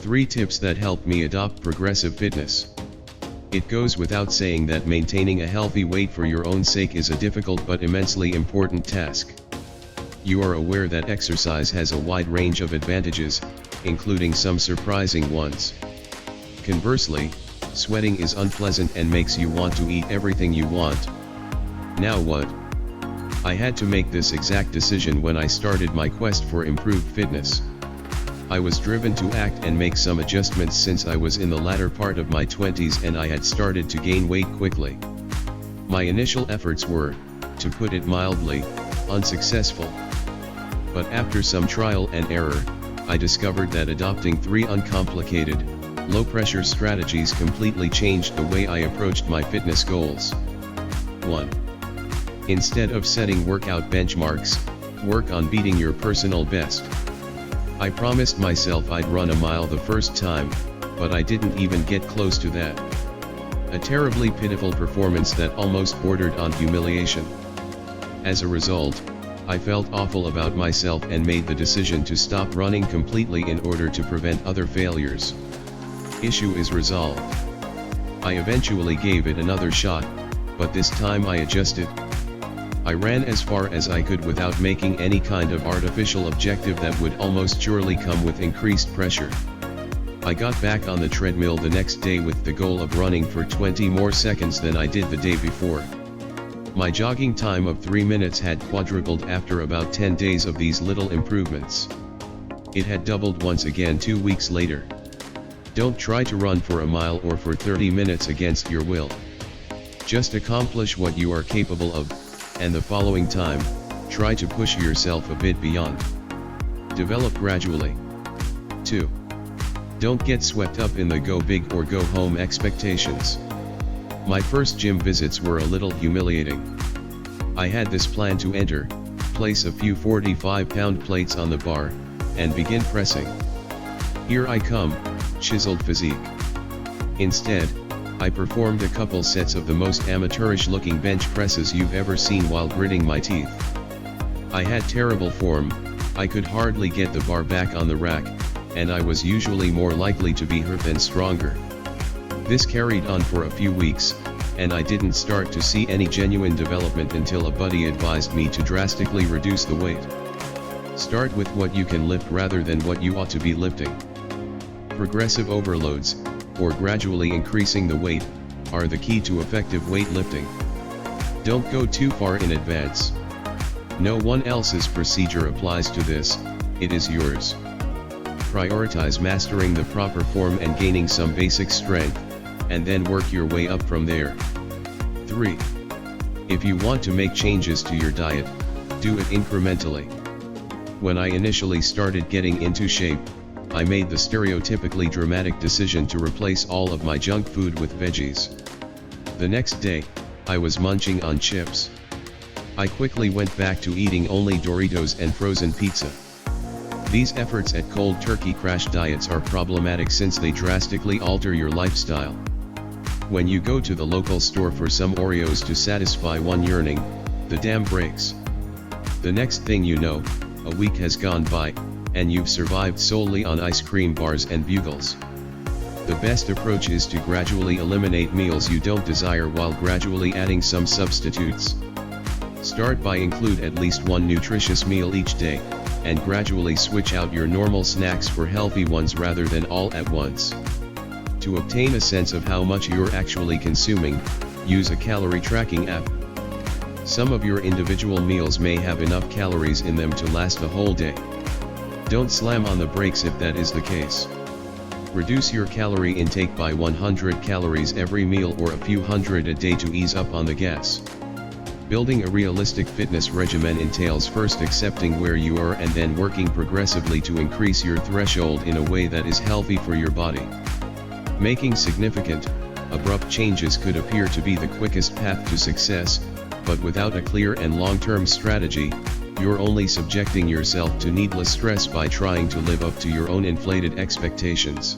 3 tips that helped me adopt progressive fitness. It goes without saying that maintaining a healthy weight for your own sake is a difficult but immensely important task. You are aware that exercise has a wide range of advantages, including some surprising ones. Conversely, sweating is unpleasant and makes you want to eat everything you want. Now what? I had to make this exact decision when I started my quest for improved fitness. I was driven to act and make some adjustments since I was in the latter part of my 20s and I had started to gain weight quickly. My initial efforts were, to put it mildly, unsuccessful. But after some trial and error, I discovered that adopting 3 uncomplicated, low-pressure strategies completely changed the way I approached my fitness goals. 1. Instead of setting workout benchmarks, work on beating your personal best. I promised myself I'd run a mile the first time, but I didn't even get close to that. A terribly pitiful performance that almost bordered on humiliation. As a result, I felt awful about myself and made the decision to stop running completely in order to prevent other failures. Issue is resolved. I eventually gave it another shot, but this time I adjusted. I ran as far as I could without making any kind of artificial objective that would almost surely come with increased pressure. I got back on the treadmill the next day with the goal of running for 20 more seconds than I did the day before. My jogging time of 3 minutes had quadrupled after about 10 days of these little improvements. It had doubled once again 2 weeks later. Don't try to run for a mile or for 30 minutes against your will. Just accomplish what you are capable of, and the following time, try to push yourself a bit beyond. Develop gradually. 2. Don't get swept up in the go big or go home expectations. My first gym visits were a little humiliating. I had this plan to enter, place a few 45-pound plates on the bar, and begin pressing. Here I come, chiseled physique. Instead, I performed a couple sets of the most amateurish-looking bench presses you've ever seen while gritting my teeth. I had terrible form, I could hardly get the bar back on the rack, and I was usually more likely to be hurt than stronger. This carried on for a few weeks, and I didn't start to see any genuine development until a buddy advised me to drastically reduce the weight. Start with what you can lift rather than what you ought to be lifting. Progressive overloads, or gradually increasing the weight, are the key to effective weightlifting. Don't go too far in advance. No one else's procedure applies to this, it is yours. Prioritize mastering the proper form and gaining some basic strength, and then work your way up from there. 3. If you want to make changes to your diet, do it incrementally. When I initially started getting into shape, I made the stereotypically dramatic decision to replace all of my junk food with veggies. The next day, I was munching on chips. I quickly went back to eating only Doritos and frozen pizza. These efforts at cold turkey crash diets are problematic since they drastically alter your lifestyle. When you go to the local store for some Oreos to satisfy one yearning, the dam breaks. The next thing you know, a week has gone by, and you've survived solely on ice cream bars and bugles. The best approach is to gradually eliminate meals you don't desire while gradually adding some substitutes. Start by include at least one nutritious meal each day, and gradually switch out your normal snacks for healthy ones rather than all at once. To obtain a sense of how much you're actually consuming, use a calorie tracking app. Some of your individual meals may have enough calories in them to last a whole day. Don't slam on the brakes if that is the case. Reduce your calorie intake by 100 calories every meal or a few hundred a day to ease up on the gas. Building a realistic fitness regimen entails first accepting where you are and then working progressively to increase your threshold in a way that is healthy for your body. Making significant, abrupt changes could appear to be the quickest path to success, but without a clear and long-term strategy, you're only subjecting yourself to needless stress by trying to live up to your own inflated expectations.